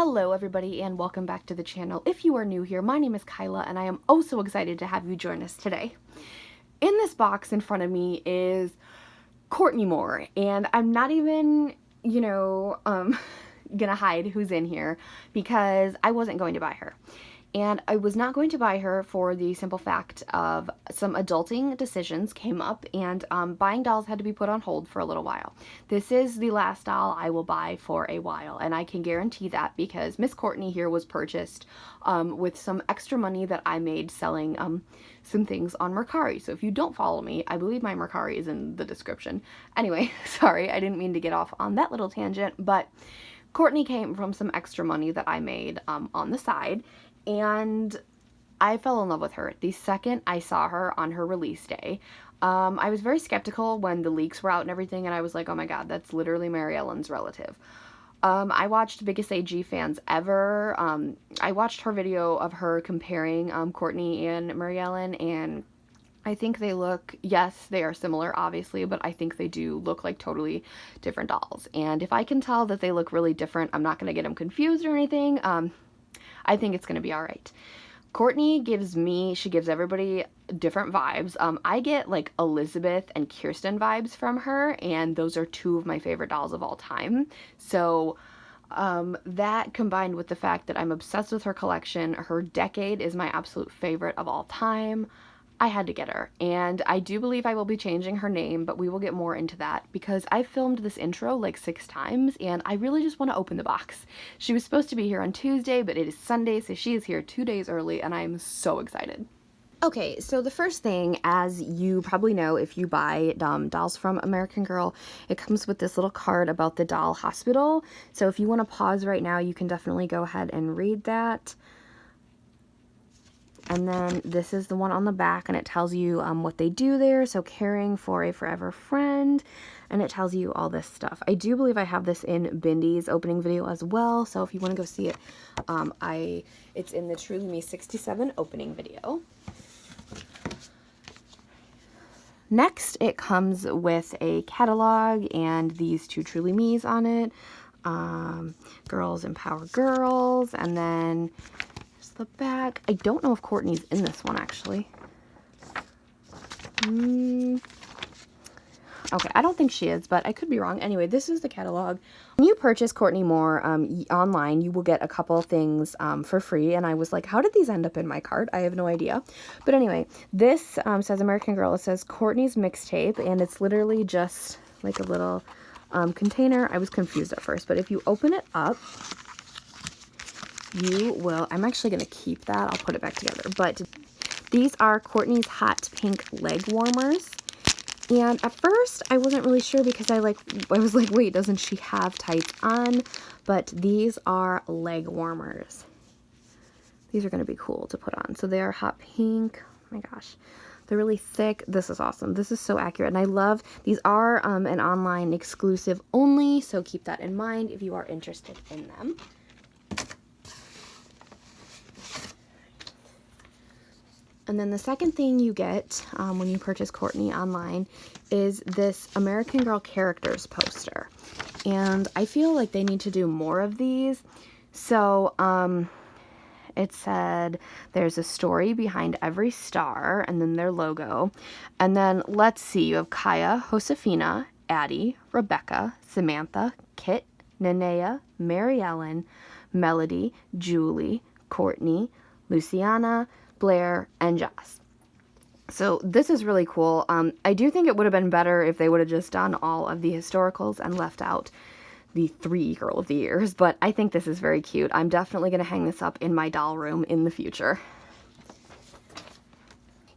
Hello everybody and welcome back to the channel. If you are new here, my name is Kyla and I am oh so excited to have you join us today. In this box in front of me is Courtney Moore, and I'm not even, gonna hide who's in here because I wasn't going to buy her. And I was not going to buy her for the simple fact of some adulting decisions came up, and buying dolls had to be put on hold for a little while. This is the last doll I will buy for a while, and I can guarantee that because Miss Courtney here was purchased with some extra money that I made selling some things on Mercari. So if you don't follow me, I believe my Mercari is in the description. Anyway, sorry, I didn't mean to get off on that little tangent, but Courtney came from some extra money that I made on the side. And I fell in love with her the second I saw her on her release day. I was very skeptical when the leaks were out and everything, and I was like, oh my god, that's literally Mary Ellen's relative. I watched Biggest AG Fans Ever. I watched her video of her comparing Courtney and Mary Ellen, and I think they look, yes, they are similar, obviously, but I think they do look like totally different dolls. And if I can tell that they look really different, I'm not going to get them confused or anything. I think it's going to be all right. Courtney she gives everybody different vibes. I get like Elizabeth and Kirsten vibes from her, and those are two of my favorite dolls of all time. So that combined with the fact that I'm obsessed with her collection, her decade is my absolute favorite of all time, I had to get her. And I do believe I will be changing her name, but we will get more into that because I filmed this intro like 6 times and I really just want to open the box. She was supposed to be here on Tuesday, but it is Sunday, so she is here 2 days early and I am so excited. Okay, so the first thing, as you probably know if you buy dolls from American Girl, it comes with this little card about the doll hospital. So if you want to pause right now, you can definitely go ahead and read that. And then this is the one on the back, and it tells you what they do there. So caring for a forever friend, and it tells you all this stuff. I do believe I have this in Bindy's opening video as well. So if you want to go see it, it's in the Truly Me 67 opening video. Next, it comes with a catalog and these 2 Truly Me's on it. Girls Empower Girls, and then the back. I don't know if Courtney's in this one, actually. Okay, I don't think she is, but I could be wrong. Anyway, this is the catalog. When you purchase Courtney Moore online, you will get a couple of things for free, and I was like, how did these end up in my cart? I have no idea. But anyway, this says American Girl. It says Courtney's mixtape, and it's literally just like a little container. I was confused at first, but if you open it up, you will, I'm actually going to keep that. I'll put it back together. But these are Courtney's hot pink leg warmers. And at first I wasn't really sure because I was like, wait, doesn't she have tights on? But these are leg warmers. These are going to be cool to put on. So they are hot pink. Oh my gosh. They're really thick. This is awesome. This is so accurate. And I love, these are an online exclusive only. So keep that in mind if you are interested in them. And then the second thing you get when you purchase Courtney online is this American Girl characters poster. And I feel like they need to do more of these. So it said there's a story behind every star, and then their logo. And then let's see, you have Kaya, Josefina, Addie, Rebecca, Samantha, Kit, Nenea, Mary Ellen, Melody, Julie, Courtney, Luciana, Blair, and Joss. So this is really cool. I do think it would have been better if they would have just done all of the historicals and left out the 3 Girl of the Years, but I think this is very cute. I'm definitely going to hang this up in my doll room in the future.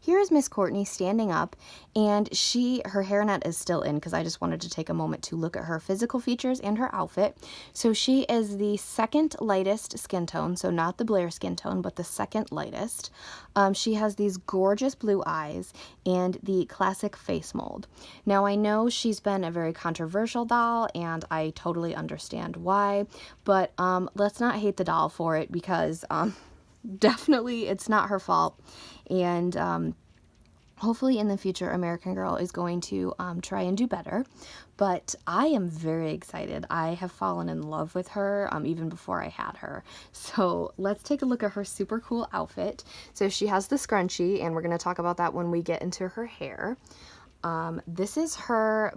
Here is Miss Courtney standing up, and her hairnet is still in because I just wanted to take a moment to look at her physical features and her outfit. So she is the second lightest skin tone, so not the Blair skin tone, but the second lightest. She has these gorgeous blue eyes and the classic face mold. Now I know she's been a very controversial doll, and I totally understand why, but let's not hate the doll for it because definitely it's not her fault. And Hopefully in the future, American Girl is going to try and do better, but I am very excited. I have fallen in love with her even before I had her. So let's take a look at her super cool outfit. So she has the scrunchie, and we're going to talk about that when we get into her hair. This is her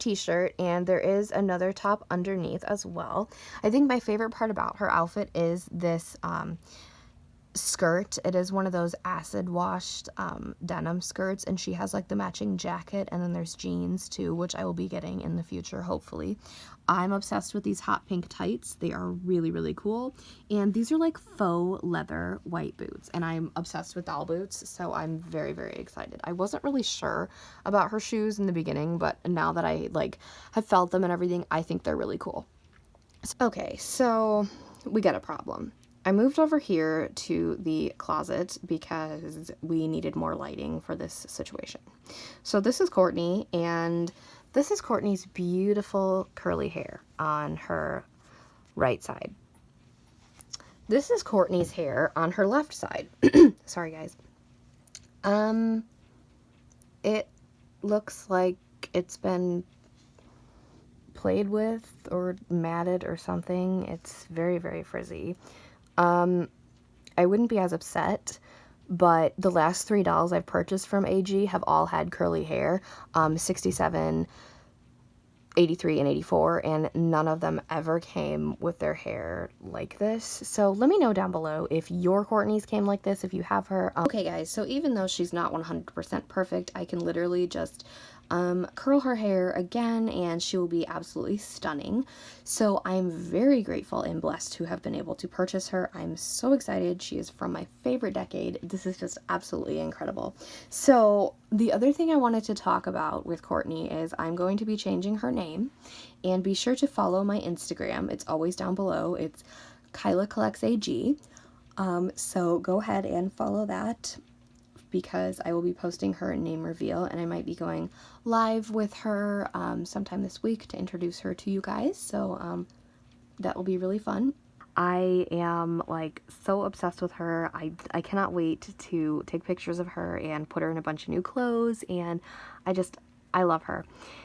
t-shirt, and there is another top underneath as well. I think my favorite part about her outfit is this skirt. It is one of those acid washed denim skirts, and she has like the matching jacket, and then there's jeans too, which I will be getting in the future hopefully. I'm obsessed with these hot pink tights. They are really, really cool, and these are like faux leather white boots, and I'm obsessed with doll boots, so I'm very, very excited. I wasn't really sure about her shoes in the beginning, but now that I like have felt them and everything, I think they're really cool. Okay, so we got a problem. I moved over here to the closet because we needed more lighting for this situation. So this is Courtney, and this is Courtney's beautiful curly hair on her right side. This is Courtney's hair on her left side. Sorry, guys. It looks like it's been played with or matted or something. It's very, very frizzy. I wouldn't be as upset, but the last 3 dolls I've purchased from AG have all had curly hair, 67, 83, and 84, and none of them ever came with their hair like this. So let me know down below if your Courtney's came like this, if you have her. Okay guys, so even though she's not 100% perfect, I can literally just curl her hair again, and she will be absolutely stunning. So I'm very grateful and blessed to have been able to purchase her. I'm so excited. She is from my favorite decade. This is just absolutely incredible. So the other thing I wanted to talk about with Courtney is I'm going to be changing her name, and be sure to follow my Instagram. It's always down below. It's Kyla Collects AG. So go ahead and follow that, because I will be posting her name reveal, and I might be going live with her sometime this week to introduce her to you guys. So that will be really fun. I am like so obsessed with her. I cannot wait to take pictures of her and put her in a bunch of new clothes, and I love her.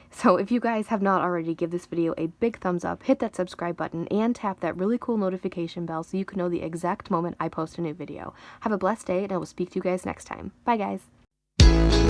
So if you guys have not already, give this video a big thumbs up, hit that subscribe button, and tap that really cool notification bell so you can know the exact moment I post a new video. Have a blessed day, and I will speak to you guys next time. Bye guys!